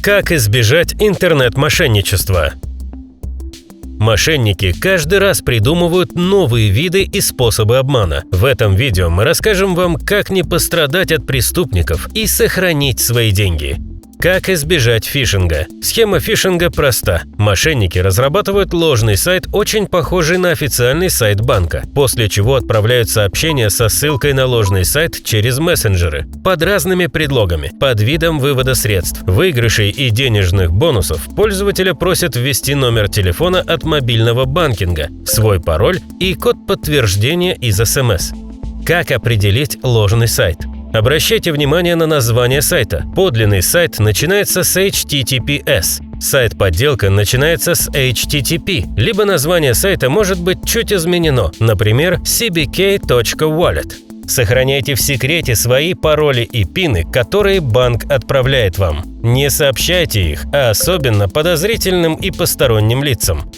Как избежать интернет-мошенничества? Мошенники каждый раз придумывают новые виды и способы обмана. В этом видео мы расскажем вам, как не пострадать от преступников и сохранить свои деньги. Как избежать фишинга? Схема фишинга проста. Мошенники разрабатывают ложный сайт, очень похожий на официальный сайт банка, после чего отправляют сообщения со ссылкой на ложный сайт через мессенджеры под разными предлогами, под видом вывода средств, выигрышей и денежных бонусов. Пользователя просят ввести номер телефона от мобильного банкинга, свой пароль и код подтверждения из СМС. Как определить ложный сайт? Обращайте внимание на название сайта. Подлинный сайт начинается с HTTPS. Сайт-подделка начинается с HTTP, либо название сайта может быть чуть изменено, например, cbk.wallet. Сохраняйте в секрете свои пароли и пины, которые банк отправляет вам. Не сообщайте их, а особенно подозрительным и посторонним лицам.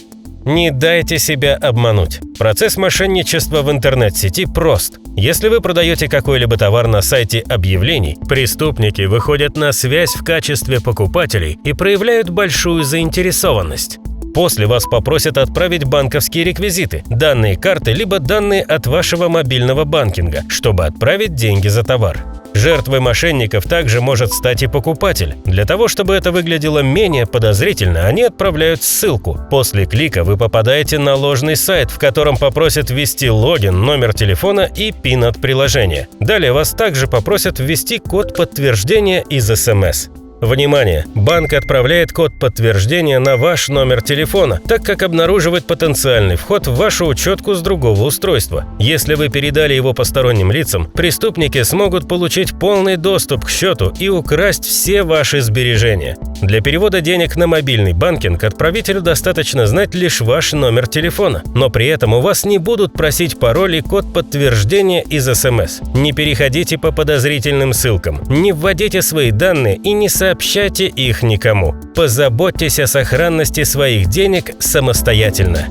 Не дайте себя обмануть. Процесс мошенничества в интернет-сети прост. Если вы продаете какой-либо товар на сайте объявлений, преступники выходят на связь в качестве покупателей и проявляют большую заинтересованность. После вас попросят отправить банковские реквизиты, данные карты либо данные от вашего мобильного банкинга, чтобы отправить деньги за товар. Жертвой мошенников также может стать и покупатель. Для того, чтобы это выглядело менее подозрительно, они отправляют ссылку. После клика вы попадаете на ложный сайт, в котором попросят ввести логин, номер телефона и пин от приложения. Далее вас также попросят ввести код подтверждения из СМС. Внимание! Банк отправляет код подтверждения на ваш номер телефона, так как обнаруживает потенциальный вход в вашу учетку с другого устройства. Если вы передали его посторонним лицам, преступники смогут получить полный доступ к счету и украсть все ваши сбережения. Для перевода денег на мобильный банкинг отправителю достаточно знать лишь ваш номер телефона, но при этом у вас не будут просить пароль и код подтверждения из СМС. Не переходите по подозрительным ссылкам, не вводите свои данные и не сообщайте их никому. Позаботьтесь о сохранности своих денег самостоятельно.